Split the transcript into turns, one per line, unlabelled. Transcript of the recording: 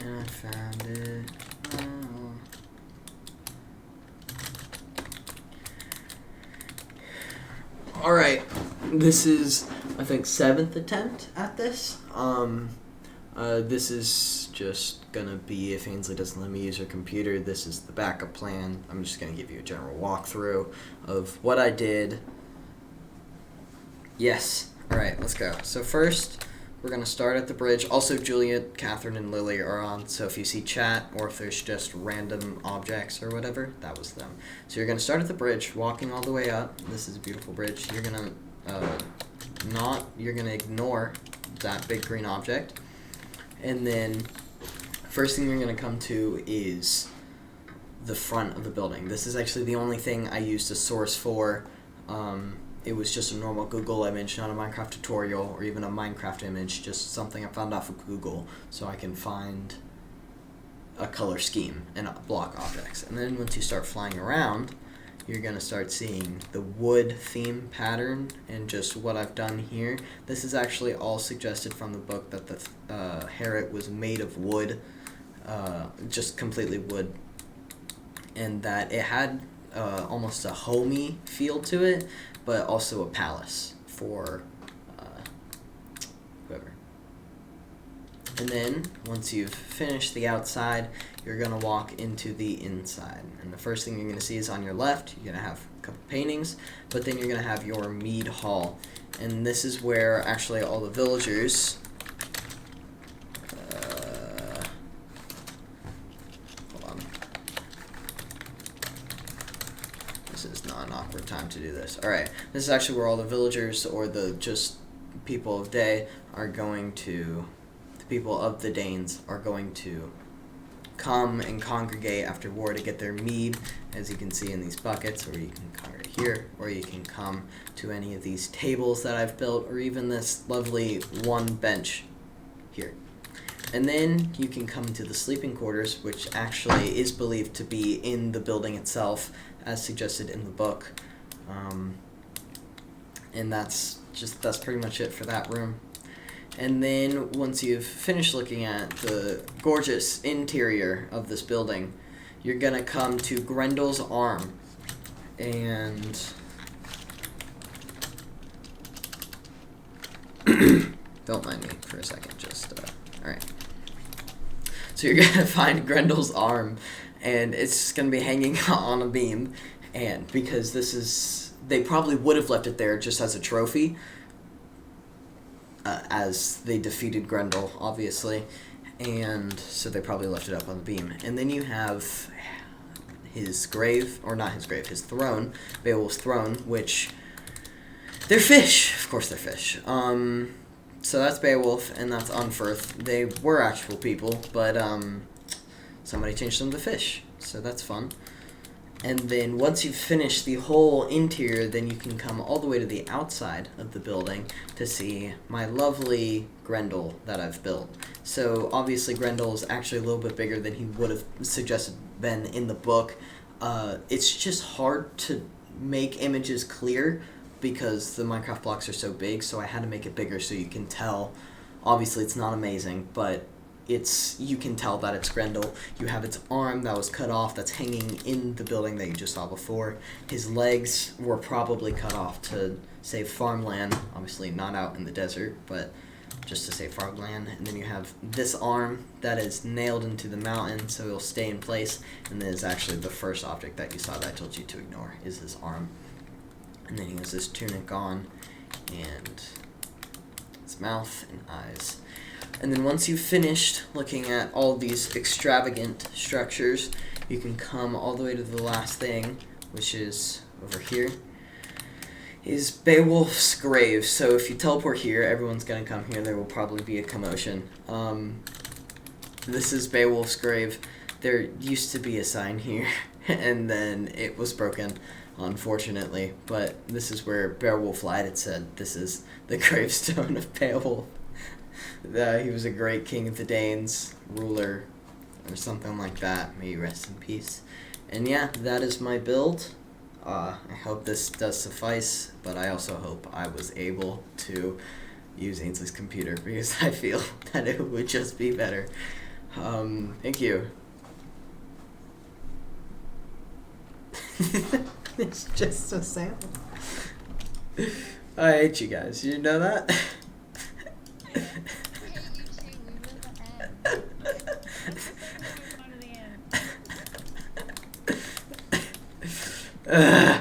I found it. Oh. Alright, this is, I think, 7th attempt at this. This is just gonna be, if Ainsley doesn't let me use her computer, this is the backup plan. I'm just gonna give you a general walkthrough of what I did. Yes. Alright, let's go. So first, we're gonna start at the bridge. Also, Juliet, Catherine, and Lily are on, so if you see chat, or if there's just random objects or whatever, that was them. So you're gonna start at the bridge, walking all the way up. This is a beautiful bridge. You're gonna you're gonna ignore that big green object. And then, first thing you're gonna come to is the front of the building. This is actually the only thing I used a source for. It was just a normal Google image, not a Minecraft tutorial or even a Minecraft image, just something I found off of Google so I can find a color scheme and block objects. And then once you start flying around, you're going to start seeing the wood theme pattern and just what I've done here. This is actually all suggested from the book, that the Harriet was made of wood, just completely wood, and that it had almost a homey feel to it, but also a palace for whoever. And then, once you've finished the outside, you're going to walk into the inside. And the first thing you're going to see is on your left, you're going to have a couple paintings, but then you're going to have your mead hall. And this is where actually all the villagers... hold on. This is not an awkward time to do this. Alright, this is actually where all the villagers, or the just people of Day, are going to... the people of the Danes are going to come and congregate after war to get their mead, as you can see in these buckets, or you can congregate here, or you can come to any of these tables that I've built, or even this lovely one bench here. And then you can come to the sleeping quarters, which actually is believed to be in the building itself, as suggested in the book. And that's pretty much it for that room. And then once you've finished looking at the gorgeous interior of this building, you're going to come to Grendel's Arm. And don't mind me for a second, just alright. So you're going to find Grendel's Arm, and it's going to be hanging on a beam, and because this is, they probably would have left it there just as a trophy, as they defeated Grendel, obviously, and so they probably left it up on the beam. And then you have his grave, or not his grave, his throne, Beowulf's throne, which, they're fish. Of course they're fish. So that's Beowulf, and that's Unferth. They were actual people, but somebody changed them to fish, so that's fun. And then once you've finished the whole interior, then you can come all the way to the outside of the building to see my lovely Grendel that I've built. So obviously Grendel is actually a little bit bigger than he would have suggested been in the book. It's just hard to make images clear because the Minecraft blocks are so big, so I had to make it bigger so you can tell. Obviously it's not amazing, but you can tell that it's Grendel. You have its arm that was cut off that's hanging in the building that you just saw before. His legs were probably cut off to save farmland, obviously not out in the desert, but just to save farmland. And then you have this arm that is nailed into the mountain so it'll stay in place, and then is actually the first object that you saw that I told you to ignore is his arm. And then he has this tunic on, and his mouth and eyes. And then once you've finished looking at all these extravagant structures, you can come all the way to the last thing, which is over here, is Beowulf's grave. So if you teleport here, everyone's going to come here. There will probably be a commotion. This is Beowulf's grave. There used to be a sign here, and then it was broken, unfortunately. But this is where Beowulf lied. It said, this is the gravestone of Beowulf. He was a great king of the Danes, ruler, or something like that. May you rest in peace. And yeah, that is my build. I hope this does suffice, but I also hope I was able to use Ainsley's computer because I feel that it would just be better. Thank you. It's just a sound. I hate you guys. You know that?
I hate you too. We were the end. Let's just say we were part of the end.